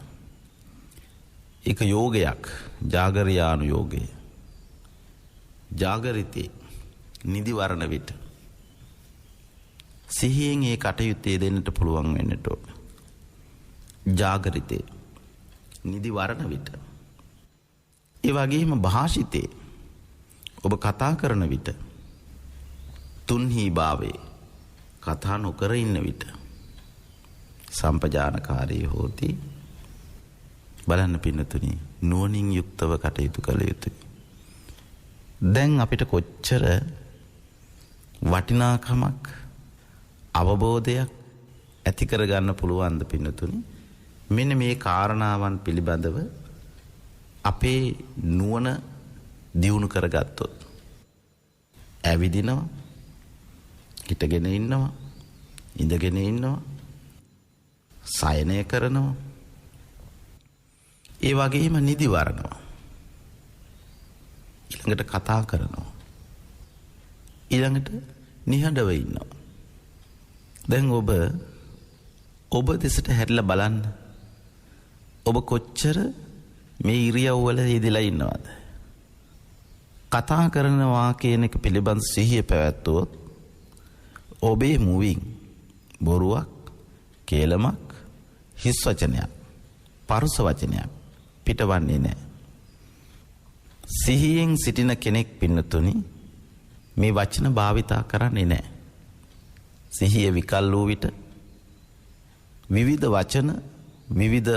ඒක යෝගයක් ජාගරියානු යෝගය ජාගරිතේ නිදිවරණ විට සිහියෙන් ඒ කටයුත්තේ දෙන්නට පුළුවන් වෙන්නට ඕන ජාගරිතේ නිදිවරණ විට ඒ වගේම භාෂිතේ ඔබ කතා කරන විට තුන්හි භාවේ කතා නොකර ඉන්න විට සම්පජානකාරී හෝති බලන්න පින්නතුනි නුවණින් යුක්තව කටයුතු කළ යුතුයි දැන් අපිට කොච්චර වටිනාකමක් අවබෝධයක් ඇති කරගන්න පුළුවන්ද පින්නතුනි මෙන්න මේ කාරණාවන් පිළිබඳව අපේ නුවණ දියුණු කරගත්තොත් ඇවිදිනවා හිටගෙන ඉන්නවා ඉඳගෙන ඉන්නවා සයනය කරනවා ඒ වගේම නිදිවරනවා ඊළඟට කතා කරනවා ඊළඟට නිහඬව ඉන්නවා දැන් ඔබ දෙසට හැරිලා බලන්න ඔබ කොච්චර මේ ඉරියව්වල යෙදලා ඉන්නවද කතා කරනවා කියන එක පිළිබඳ සිහිය පැවැත්වුවොත් ඔබේ මුවින් බොරුවක් කේලමක් හිස් වචනයක් පරුස වචනයක් පිටවන්නේ නැහැ සිහියෙන් සිටින කෙනෙක් පින්නතුනි මේ වචන භාවිතා කරන්නේ නැහැ සිහිය විකල් වූ විට විවිධ වචන විවිධ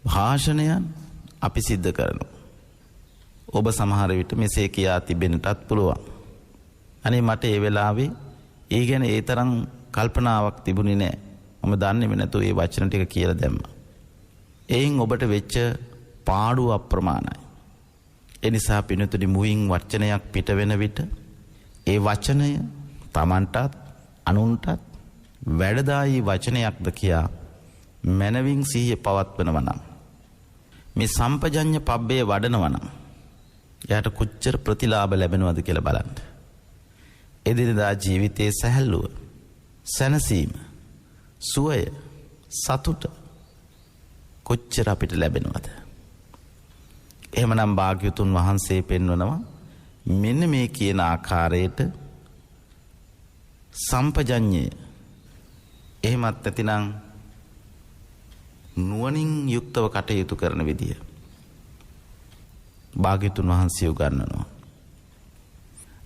භාෂණයන් අපි සිද්ධ කරනවා ඔබ සමහර විට මෙසේ කියා තිබෙන්නටත් පුළුවන් අනේ මට ඒ වෙලාවේ ඒ ගැන ඒ තරම් කල්පනාවක් තිබුණේ නැහැ මම දන්නේම නැතුව ඒ වචන ටික කියලා දැම්මා එයින් ඔබට වෙච්ච පාඩුව අප්‍රමාණයි ඒ නිසා පින්නතුනි මුවින් වචනයක් පිට වෙන විට ඒ වචනය Tamanටත් අනුන්ටත් වැඩදායී වචනයක්ද කියා මනවින් සිහිය පවත්වනවා නම් මේ සම්පජඤ්ඤ පබ්බේ වඩනවා නම් එයාට කොච්චර ප්‍රතිලාභ ලැබෙනවද කියලා බලන්න. එදිනදා ජීවිතයේ සැහැල්ලුව, සැනසීම, සුවය, සතුට කොච්චර අපිට ලැබෙනවද? එහෙමනම් භාග්‍යතුන් වහන්සේ පෙන්වනවා මෙන්න මේ කියන ආකාරයට සම්පජඤ්ඤය එහෙමත් නැතිනම් නුවණින් යුක්තව කටයුතු කරන විදිය භාග්‍යතුන් වහන්සේ උගන්වනවා.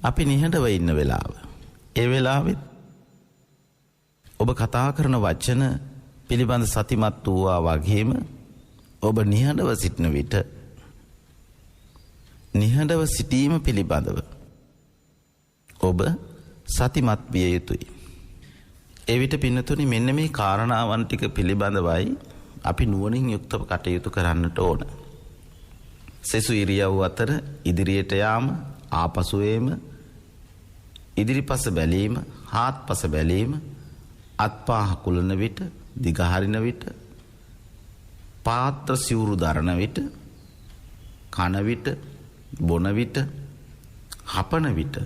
අපි නිහඬව ඉන්න වෙලාව ඒ වෙලාවෙත් ඔබ කතා කරන වචන පිළිබඳ සතිමත් වූවා වගේම ඔබ නිහඬව සිටින විට නිහඬව සිටීම පිළිබඳව ඔබ සතිමත් විය යුතුයි. ඒ විට පින්නතුනි මෙන්න මේ කාරණාවන් ටික පිළිබඳවයි අපි නුවණින් යුක්තව කටයුතු කරන්නට ඕන. සෙසු ඉරියව් අතර ඉදිරියට යාම, ආපසු ඒම, ඉදිරිපස බැලීම, හාත්පස බැලීම, අත්පා හකුලන විට, දිග හරින විට, පාත්‍ර සිවුරු දරන විට, කන විට, බොන විට, හපන විට,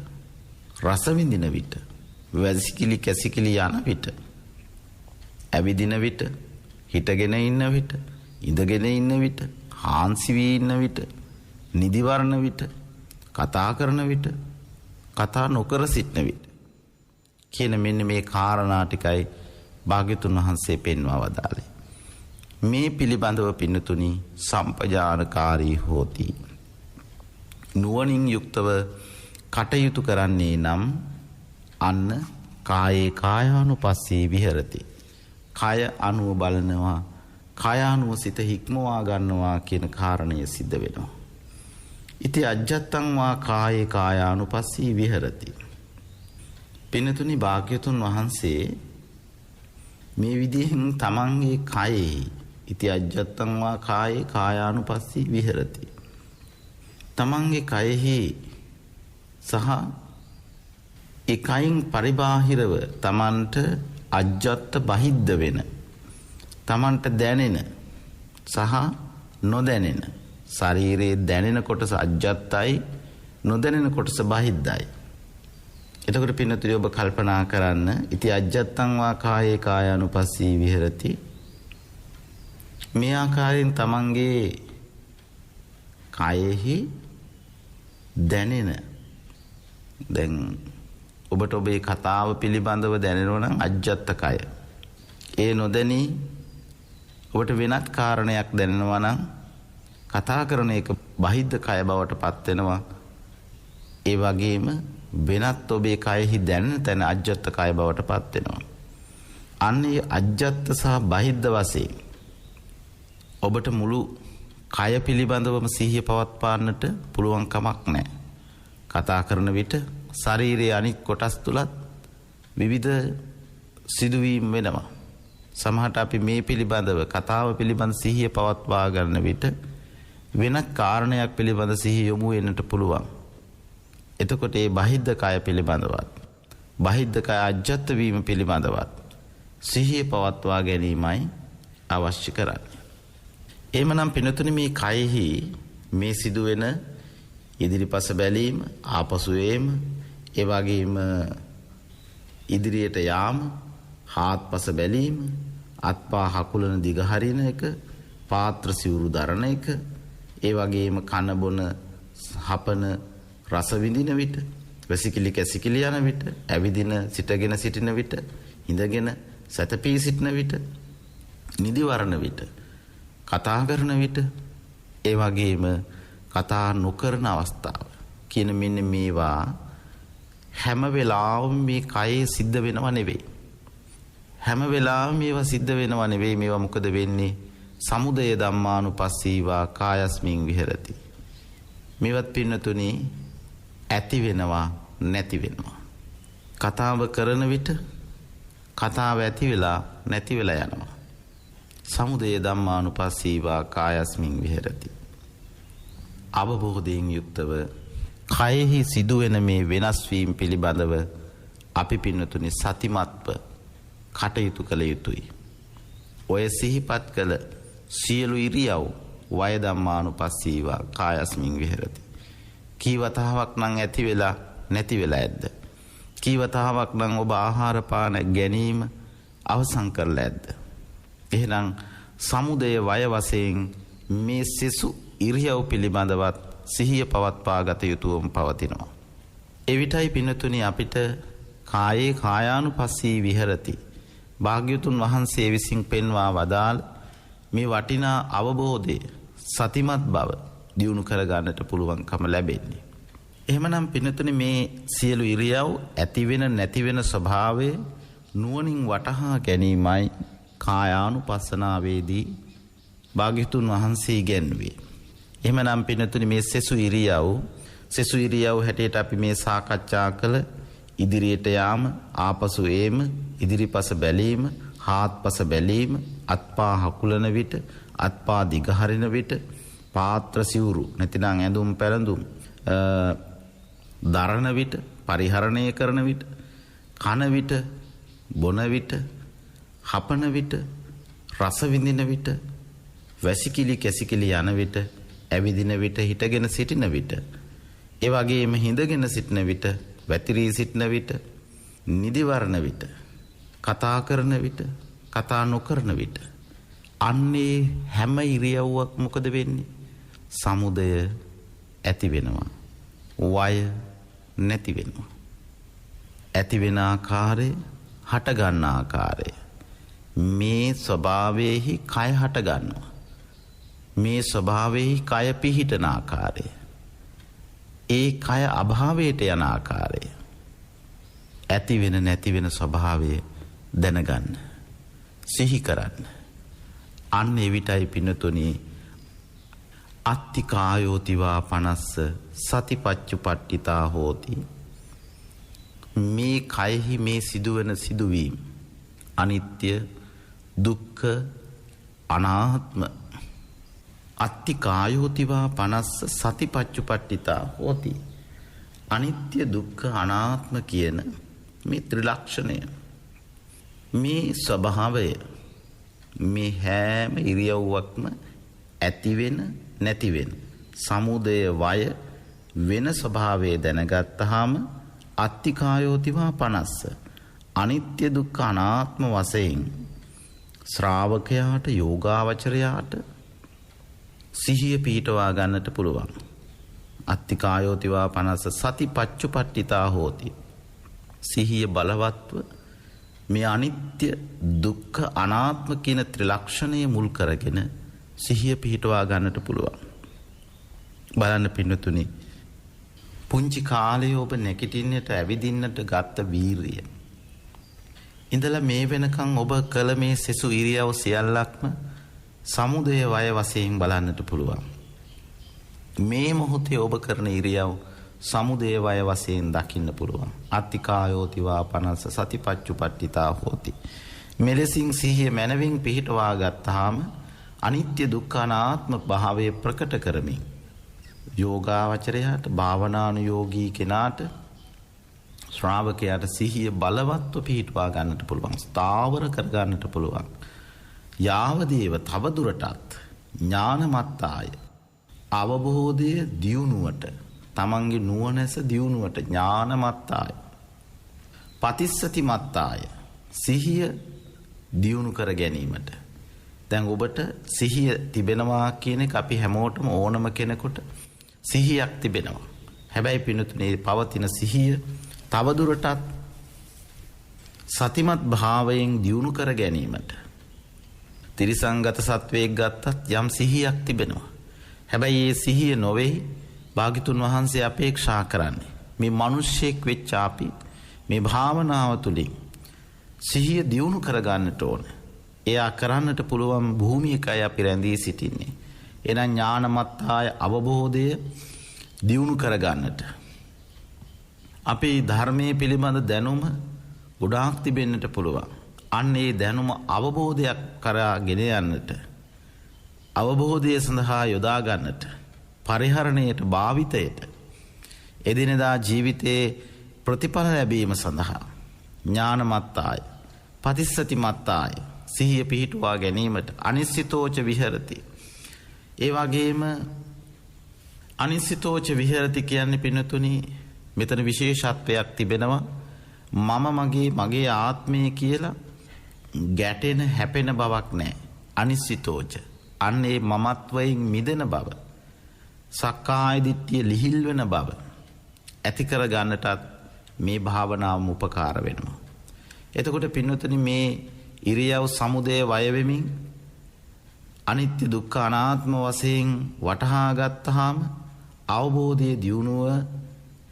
රස විඳින විට, වැසිකිලි කැසිකිලි යන විට, ඇවිදින විට, හිටගෙන ඉන්න විට, ඉඳගෙන ඉන්න විට, හාන්සි වී ඉන්න විට, නිදිවරන විට, කතා කරන විට, කතා නොකර සිටන විට කියන මෙන්න මේ කාරණා ටිකයි භාග්‍යතුන් වහන්සේ පෙන්වා වදාළේ. මේ පිළිබඳව පින්නතුනි සම්පජානකාරී හෝති. නුවණින් යුක්තව කටයුතු කරන්නේ නම් අන්න කායේ කායානුපස්සී විහෙරති. කය අනුව බලනවා, කායානුව සිත හික්මවා ගන්නවා කියන කාරණය සිද්ධ වෙනවා. ඉති අජ්ජත්තං වා කායේ කායානුපස්සී විහෙරති. පිනතුනි භාග්‍යතුන් වහන්සේ මේ විදිහෙන් තමන්ගේ කයෙහි ඉති අජ්ජත්තං වා කායේ කායානුපස්සී විහෙරති. තමන්ගේ කයෙහි සහ ඒ කයින් පරිබාහිරව තමන්ට අජ්ජත්ත බහිද්ද වෙන තමන්ට දැනෙන සහ නොදැනෙන ශරීරයේ දැනෙන කොටස අජ්ජත්තයි නොදැනෙන කොටස බහිද්දයි. එතකොට පින්නතුනි ඔබ කල්පනා කරන්න ඉති අජ්ජත්තං වා කායේ කායානුපස්සී විහෙරති. මේ ආකාරයෙන් තමන්ගේ කයෙහි දැනෙන දැන් ඔබට ඔබේ කතාව පිළිබඳව දැනෙනවා නම් අජ්ජත්ත කය. ඒ නොදැනී ඔබට වෙනත් කාරණයක් දැනෙනවා නම් කතා කරන එක බහිද්ද කය බවට පත් වෙනවා. ඒ වගේම වෙනත් ඔබේ කයෙහි දැනෙන තැන අජ්ජත්ත කය බවට පත් වෙනවා. අන්නේ අජ්ජත්ත සහ බහිද්ද වශයෙන් ඔබට මුළු කය පිළිබඳවම සිහිය පවත්වාන්නට පුළුවන් කමක් නැහැ. කතා කරන විට ශරීරයේ අනිත් කොටස් තුලත් විවිධ සිදුවීම් වෙනවා. සමහරට අපි මේ පිළිබඳව කතාව පිළිබඳ සිහිය පවත්වා ගන්න විට වෙනත් කාරණයක් පිළිබඳ සිහිය යොමු වෙන්නට පුළුවන්. එතකොට මේ බහිද්ද කය පිළිබඳවත් බහිද්ද කය අජ්ජත් වීම පිළිබඳවත් සිහිය පවත්වා ගැනීමයි අවශ්‍ය කරන්නේ. එහෙමනම් පිනතුනි මේ කයෙහි මේ සිදුවෙන ඉදිරිපස බැලීම ආපසු ඒම ඒ වගේම ඉදිරියට යාම හාත්පස බැලීම අත්පා හකුලන දිග හරින එක පාත්‍ර සිවුරු දරන එක ඒ වගේම කන බොන හපන රස විඳින විට වැසිකිලි කැසිකිලි යන විට ඇවිදින සිටගෙන සිටින විට ඉඳගෙන සැතපී සිටින විට නිදිවරන විට කතා කරන විට ඒ වගේම කතා නොකරන අවස්ථාව කියන මෙන්න මේවා හැම වෙලාවෙම මේ කයේ සිද්ධ වෙනව නෙවෙයි. හැම වෙලාවෙම මේවා සිද්ධ වෙනව නෙවෙයි. මේවා මොකද වෙන්නේ? සමුදය ධම්මානුපස්සීවා කායස්මින් විහෙරති. මේවත් පින්නතුනි ඇති වෙනවා නැති වෙනවා. කතාව කරන විට කතාව ඇති වෙලා නැති වෙලා යනවා. සමුදය ධම්මානුපස්සීවා කායස්මින් විහෙරති. අවබෝධයෙන් යුක්තව කයෙහි සිදුවෙන මේ වෙනස් වීම පිළිබඳව අපි පින්නතුනි සතිමත්ව කටයුතු කළ යුතුයි. ඔය සිහිපත් කළ සියලු ඉරියව් වය ධම්මානුපස්සීවා කායස්මින් විහෙරති. කීවතාවක් නම් ඇති වෙලා නැති වෙලා ඇද්ද? කීවතාවක් නම් ඔබ ආහාර පාන ගැනීම අවසන් කරලා ඇද්ද? එහෙනම් සමුදය වය වශයෙන් මේ සෙසු ඉරියව් පිළිබඳවත් සිහිය පවත්වා ගත යුතුවම පවතිනවා. එවිටයි පින්නතුනි අපිට කායේ කායානුපස්සී විහෙරති භාග්‍යතුන් වහන්සේ විසින් පෙන්වා වදාළ මේ වටිනා අවබෝධය සතිමත් බව දියුණු කර ගන්නට පුළුවන්කම ලැබෙන්නේ. එහෙමනම් පින්නතුනි මේ සියලු ඉරියව් ඇති වෙන නැති වෙන ස්වභාවය නුවණින් වටහා ගැනීමයි කායානුපස්සනාවේදී භාග්‍යතුන් වහන්සේ ඉගැන්වුවේ. එහෙමනම් පින්නතුනි මේ සෙසු ඉරියව් හැටියට අපි මේ සාකච්ඡා කළ ඉදිරියට යාම ආපසු ඒම ඉදිරිපස බැලීම හාත්පස බැලීම අත්පා හකුලන විට අත්පා දිග හරින විට පාත්‍ර සිවුරු නැතිනම් ඇඳුම් පැළඳුම් දරන විට පරිහරණය කරන විට කන විට බොන විට හපන විට රස විඳින විට වැසිකිලි කැසිකිලි යන විට ඇවිදින විට හිටගෙන සිටින විට ඒ වගේම හිඳගෙන සිටින විට වැතිරී සිටින විට නිදිවරන විට කතා කරන විට කතා නොකරන විට අන්නේ හැම ඉරියව්වක් මොකද වෙන්නේ? සමුදය ඇති වෙනවා වය නැති වෙනවා. ඇති වෙන ආකාරය හට ගන්න ආකාරය මේ ස්වභාවයේහි කය හට ගන්නවා. මේ ස්වභාවයේහි කය පිහිටන ආකාරය ඒ කය අභාවයට යන ආකාරය ඇති වෙන නැති වෙන ස්වභාවය දැනගන්න සිහි කරන්න. අන්න එවිටයි පින්නතුනි අත්ති කායෝතිවා පනස්ස සතිපච්චුපට්ඨිතා හෝති. මේ කයෙහි මේ සිදුවන සිදුවීම් අනිත්‍ය දුක්ඛ අනාත්ම. අත්ති කායෝතිවා පනස්ස සතිපච්චුපට්ඨිතා හෝති. අනිත්‍ය දුක්ඛ අනාත්ම කියන මේ ත්‍රිලක්ෂණය, මේ ස්වභාවය, මේ හැම ඉරියව්වක්ම ඇතිවෙන නැතිවෙන සමුදය වය වෙන ස්වභාවය දැනගත්තාම අත්ති කායෝතිවා පනස්ස අනිත්‍ය දුක්ඛ අනාත්ම වශයෙන් ශ්‍රාවකයාට යෝගාවචරයාට සිහිය පිහිටවා ගන්නට පුළුවන්. අත්ති කායෝතිවා පනස්ස සතිපච්චුපට්ඨිතා හෝති. සිහිය බලවත්ව මේ අනිත්‍ය දුක්ඛ අනාත්ම කියන ත්‍රිලක්ෂණය මුල් කරගෙන සිහිය පිහිටවා ගන්නට පුළුවන්. බලන්න පින්නතුනි, පුංචි කාලේ ඔබ නැගිටින්නට ඇවිදින්නට ගත්ත වීරිය ඉඳලා මේ වෙනකන් ඔබ කළ මේ සෙසු ඉරියව් සියල්ලක්ම සමුදය වය වශයෙන් බලන්නට පුළුවන්. මේ මොහොතේ ඔබ කරන ඉරියව් සමුදය වය වශයෙන් දකින්න පුළුවන්. අත්ති කායෝතිවා පනස්ස සතිපච්චුපට්ඨිතා හෝති. මෙලෙසින් සිහිය මනවින් පිහිටවා ගත්තාම අනිත්‍ය දුක්ඛ අනාත්ම භාවය ප්‍රකට කරමින් යෝගාවචරයාට භාවනානුයෝගී කෙනාට ශ්‍රාවකයාට සිහිය බලවත්ව පිහිටවා ගන්නට පුළුවන්. ස්ථාවර කර ගන්නට පුළුවන්. යාවදේව තවදුරටත් ඥානමත්තාය අවබෝධය දියුණුවට, තමන්ගේ නුවණැස දියුණුවට ඥානමත්තාය පතිස්සති මත්තාය සිහිය දියුණු කර ගැනීමට. දැන් ඔබට සිහිය තිබෙනවා කියන එක අපි හැමෝටම ඕනම කෙනෙකුට සිහියක් තිබෙනවා. හැබැයි පින්නතුනේ පවතින සිහිය තවදුරටත් සතිමත් භාවයෙන් දියුණු කර ගැනීමට ත්‍රිසංගත සත්වයක් ගත්තත් යම් සිහියක් තිබෙනවා. හැබැයි මේ සිහිය නොවේ භාග්‍යතුන් වහන්සේ අපේක්ෂා කරන්නේ මේ මිනිස්සෙක් වෙච්ච අපි මේ භාවනාව තුළින් සිහිය දියුණු කර ගන්නට ඕන. එයා කරන්නට පුළුවන් භූමියකයි අපි රැඳී සිටින්නේ. එනම් ඥානමත්තාය අවබෝධය දියුණු කර ගන්නට. අපේ ධර්මයේ පිළිබඳ දැනුම ගොඩාක් තිබෙන්නට පුළුවන්. අන්න ඒ දැනුම අවබෝධයක් කරා ගෙන යන්නට, අවබෝධය සඳහා යොදා ගන්නට, පරිහරණයට, භාවිතයට, එදිනෙදා ජීවිතයේ ප්‍රතිඵල ලැබීම සඳහා ඥානමත්තාය පතිස්සති මත්තාය සිහිය පිහිටුවා ගැනීමට අනිශ්චිතෝච විහෙරති. ඒ වගේම අනිශ්චිතෝච විහෙරති කියන්නේ පින්නතුනි මෙතන විශේෂත්වයක් තිබෙනවා. මම මගේ ආත්මය කියලා ගැටෙන හැපෙන බවක් නැහැ. අනිශ්චිතෝච අන්නේ මමත්වයෙන් මිදෙන බව, සක්කාය දිට්ඨිය ලිහිල් වෙන බව ඇති කර ගන්නටත් මේ භාවනාවම උපකාර වෙනවා. එතකොට පින්නතුනි මේ ඉරියව් සමුදය වය වෙමින් අනිත්‍ය දුක්ඛ අනාත්ම වශයෙන් වටහා ගත්තාම අවබෝධයේ දියුණුව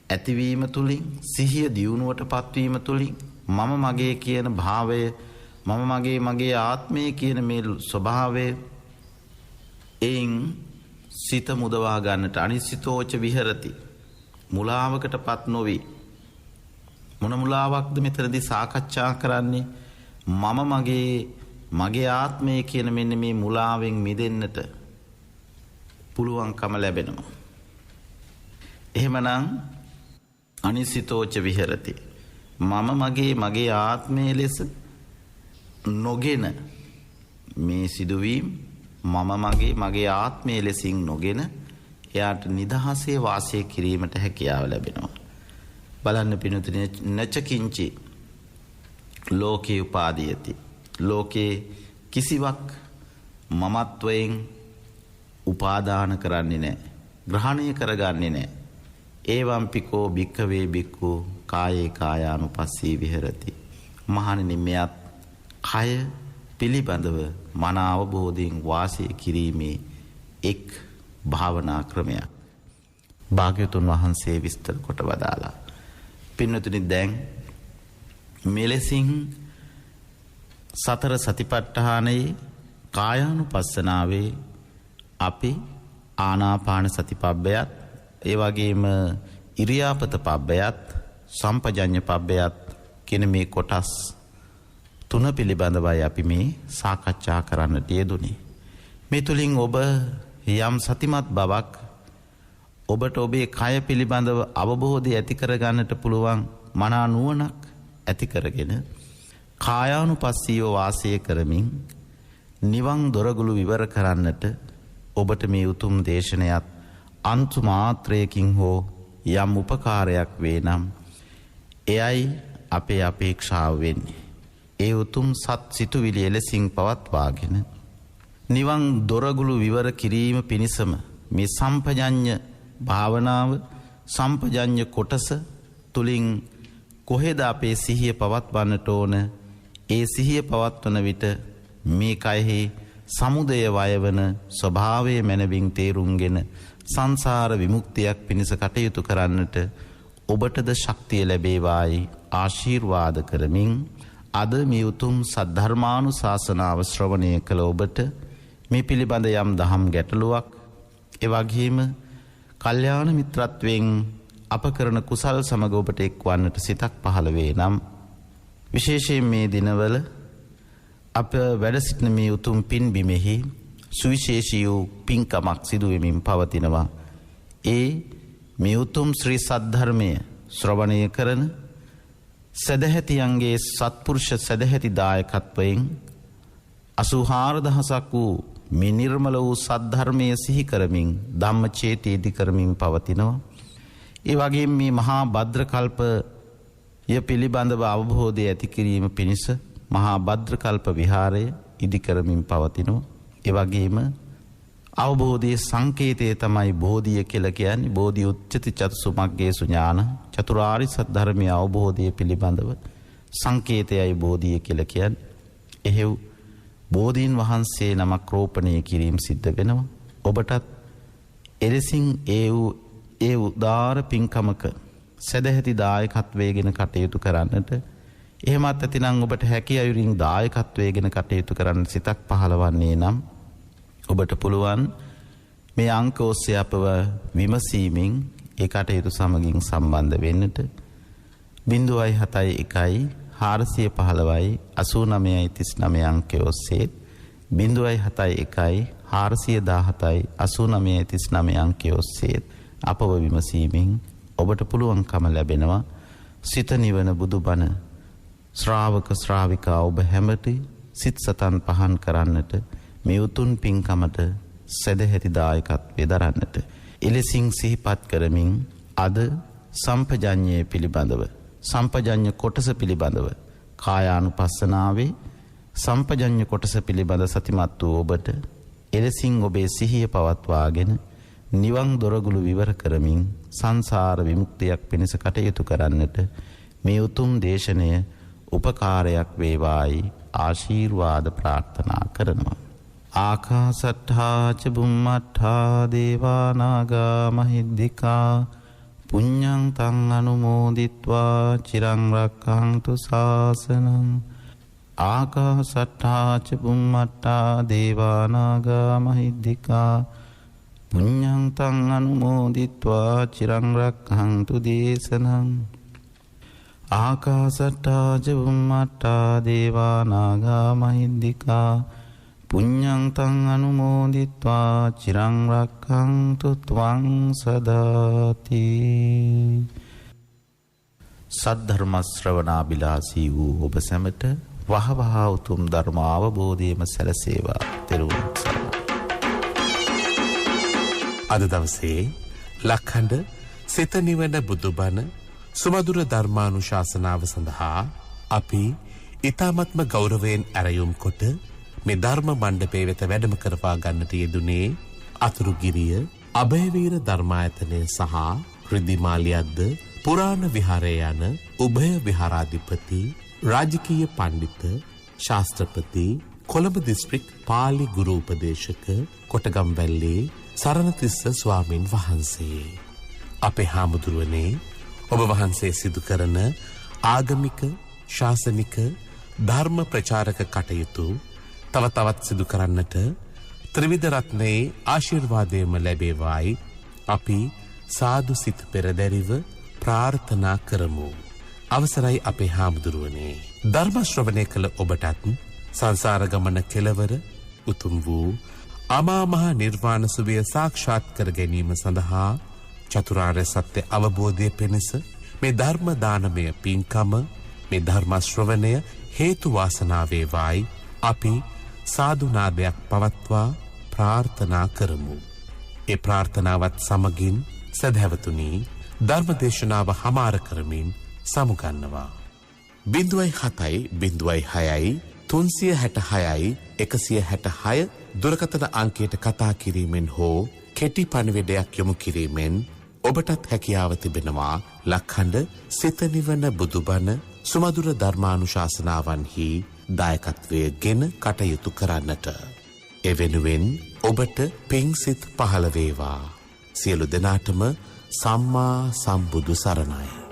ඇතිවීම තුළින්, සිහිය දියුණුවට පත්වීම තුළින් මම මගේ කියන භාවය, මම මගේ ආත්මය කියන මේ ස්වභාවය එයින් සිත මුදවා ගන්නට අනිශ්චිතෝච විහෙරති. මුලාවකට පත් නොවි. මොන මුලාවක්ද මෙතනදී සාකච්ඡා කරන්නේ? මම මගේ ආත්මය කියන මෙන්න මේ මුලාවෙන් මිදෙන්නට පුළුවන්කම ලැබෙනවා. එහෙමනම් අනිශ්චිතෝච විහෙරති. මම මගේ ආත්මය ලෙස නොගෙන මේ සිදුවීම් මම මගේ ආත්මය ලෙසින් නොගෙන එයාට නිදහසේ වාසය කිරීමට හැකියාව ලැබෙනවා. බලන්න පිනුතුනි, නචකින්චි ලෝකේ උපාදීයති. ලෝකේ කිසිවක් මමත්වයෙන් උපාදාන කරන්නේ නැහැ, ග්‍රහණය කරගන්නේ නැහැ. ඒවම්පිකෝ භික්ඛවේ භික්ඛු කායේ කායානුපස්සී විහෙරති. මහණෙනි, මෙයත් කය පිළිබඳව මන අවබෝධයෙන් වාසය කිරීමේ එක් භාවනා ක්‍රමයක් භාග්‍යවතුන් වහන්සේ විස්තර කොට වදාලා. පින්නතුනි, දැන් මෙලෙසින් සතර සතිපට්ඨානයේ කායානුපස්සනාවේ අපි ආනාපාන සති පබ්බයත් ඒ වගේම ඉරියාපත පබ්බයත් සම්පජඤ්ඤ පබ්බයත් කියන මේ කොටස් තුන පිළිබඳවයි අපි මේ සාකච්ඡා කරන්නට යෙදුනේ. මේ තුලින් ඔබ යම් සතිමත් බවක් ඔබට ඔබේ කය පිළිබඳව අවබෝධය ඇති කරගන්නට පුළුවන් මනා නුවණක් ඇති කරගෙන කායානුපස්සීව වාසය කරමින් නිවන් දොරගුළු විවර කරන්නට ඔබට මේ උතුම් දේශනයත් අන්තු මාත්‍රයකින් හෝ යම් උපකාරයක් වේ නම් එයයි අපේ අපේක්ෂාව වෙන්නේ. ඒ උතුම් සත් සිතුවිලි එලෙසින් පවත්වාගෙන නිවන් දොරගුළු විවර කිරීම පිණිසම මේ සම්පජඤ්ඤ භාවනාව සම්පජඤ්ඤ කොටස තුලින් කොහෙද අපේ සිහිය පවත්වන්නට ඕන? ඒ සිහිය පවත්වන විට මේ කයෙහි සමුදය වයවන ස්වභාවයේ මනවින් තේරුම්ගෙන සංසාර විමුක්තියක් පිණිස කටයුතු කරන්නට ඔබටද ශක්තිය ලැබේවායි ආශිර්වාද කරමින් අද මේ උතුම් සද්ධර්මානුශාසනාව ශ්‍රවණය කළ ඔබට මේ පිළිබඳ යම් දහම් ගැටලුවක් ඒ වගේම කල්යාණ මිත්‍රත්වයෙන් අප කරන කුසල් සමග ඔබට එක්වන්නට සිතක් පහළ වේ නම් විශේෂයෙන් මේ දිනවල අප වැඩ සිටින මේ උතුම් පින්බිමෙහි සුවිශේෂී වූ පින්කමක් සිදු වෙමින් පවතිනවා. ඒ මේ උතුම් ශ්‍රී සද්ධර්මය ශ්‍රවණය කරන සදැහැතියන්ගේ සත්පුරුෂ සදැහැති දායකත්වයෙන් 84000ක් වූ මේ නිර්මල වූ සද්ධර්මය සිහි කරමින් ධම්මචේතීදි කරමින් පවතිනවා. ඒ වගේම මේ මහා භද්‍ර කල්පය පිළිබඳව අවබෝධය ඇති කිරීම පිණිස මහා භද්‍ර කල්ප විහාරය ඉදි කරමින් පවතිනවා. ඒ වගේම අවබෝධයේ සංකේතය තමයි බෝධිය කියලා කියන්නේ. බෝධි උච්චති චතුසු මග්ගේසු ඥාන චතුරාරි සත්‍ය අවබෝධය පිළිබඳව සංකේතයයි බෝධිය කියලා කියන්නේ. එහෙව් බෝධීන් වහන්සේ නමක් රෝපණය කිරීම සිද්ධ වෙනවා. ඔබටත් එලෙසින් ඒ උදාර පින්කමක සදැහැති දායකත්වයෙන් කටයුතු කරන්නට එහෙමත් ඇතිනම් ඔබට හැකි අයුරින් දායකත්වයෙන් කටයුතු කරන්න සිතක් පහළවන්නේ නම් ඔබට පුළුවන් මේ අංක ඔස්සේ අපව විමසීමෙන් ඒ කටයුතු සමගින් සම්බන්ධ වෙන්නට 071 415යි 8939 අංකය ඔස්සේ 071 417යි 8939 අංකය ඔස්සේ අපව විමසීමෙන් ඔබට පුළුවන්කම ලැබෙනවා සිත නිවන බුදුබණ ශ්‍රාවක ශ්‍රාවිකා ඔබ හැමති සිත් සතන් පහන් කරන්නට මේ උතුම් පින්කමට සදැහැති දායකත්වයේ දරන්නට එලෙසින් සිහිපත් කරමින් අද සම්පජඤ්ඤය පිළිබඳව සම්පජඤ්ඤ කොටස පිළිබඳව කායානුපස්සනාවේ සම්පජඤ්ඤ කොටස පිළිබඳ සතිමත් වූ ඔබට එලෙසින් ඔබේ සිහිය පවත්වාගෙන නිවන් දොරගුළු විවර කරමින් සංසාර විමුක්තියක් පිණිස කටයුතු කරන්නට මේ උතුම් දේශනය උපකාරයක් වේවායි ආශිර්වාද ප්‍රාර්ථනා කරනවා. ආකාසට්ඨා ච බුම්මට්ඨා දේවා නාග මහිද්దికා පුඤ්ඤං තං අනුමෝදිත්වා චිරං රක්ඛන්තු ශාසනං. ආකාසට්ඨා ච බුම්මට්ඨා දේවා නාග මහිද්దికා පුඤ්ඤං තං අනුමෝදිත්වා චිරං රක්ඛන්තු දේශනං. ආකාසට්ඨා ච බුම්මට්ඨා දේවා නාග මහිද්దికා පුඤ්ඤං තං අනුමෝදිත්වා චිරං රක්ඛන්තු ත්වං සදාති. සද්ධර්ම ශ්‍රවණාබිලාසී වූ ඔබ සැමට වහවහ උතුම් ධර්ම අවබෝධයම සැලසේවා. තෙරුවන් සරණයි. අද දවසේ ලක්හඬ සිත නිවන බුදුබණ සුමధుර ධර්මානුශාසනාව සඳහා අපි ඊ타මත්ම ගෞරවයෙන් ඇරයුම් කොට මේ ධර්ම මණ්ඩපයේ වෙත වැඩම කරවා ගන්නට යෙදුනේ අතුරුගිරිය අභයවීර ධර්මායතනය සහ රිදිමාලියද්ද පුරාණ විහාරය යන උභය විහාරාධිපති රාජකීය පඬිත ශාස්ත්‍රපති කොළඹ දිස්ත්‍රික් පාලි ගුරු උපදේශක කොටගම්වැල්ලේ සරණතිස්ස ස්වාමින් වහන්සේ. අපේ හාමුදුරුවනේ ඔබ වහන්සේ සිදු කරන ආගමික ශාසනික ධර්ම ප්‍රචාරක කටයුතු තව තවත් සිදු කරන්නට ත්‍රිවිධ රත්නයේ ආශිර්වාදයම ලැබේවායි අපි සාදු සිත පෙරදැරිව ප්‍රාර්ථනා කරමු. අවසරයි අපේ හාමුදුරුවනේ. ධර්ම ශ්‍රවණය කළ ඔබටත් සංසාර ගමන කෙලවර උතුම් වූ අමා මහ නිර්වාණ සුවය සාක්ෂාත් කර ගැනීම සඳහා චතුරාර්ය සත්‍ය අවබෝධය පිණිස මේ ධර්ම දානමය පින්කම මේ ධර්ම ශ්‍රවණය හේතු වාසනා වේවායි අපි සාදු නාදයක් පවත්වා ප්‍රාර්ථනා කරමු. ඒ ප්‍රාර්ථනාවත් සමගින් සදහැවතුනි ධර්ම දේශනාව හමාර කරමින් සමුගන්නවා. 07.06 366 166 දුරකථන අංකයට කතා කිරීමෙන් හෝ කෙටි පණිවිඩයක් යොමු කිරීමෙන් ඔබටත් හැකියාව තිබෙනවා ලක්හඬ සිත නිවන බුදුබණ සුමధుර ධර්මානුශාසනාවන්හි දායකත්වය ගෙන කටයුතු කරන්නට. එවෙනුවෙන් ඔබට පිංසිත පහළ වේවා. සියලු දෙනාටම සම්මා සම්බුදු සරණයි.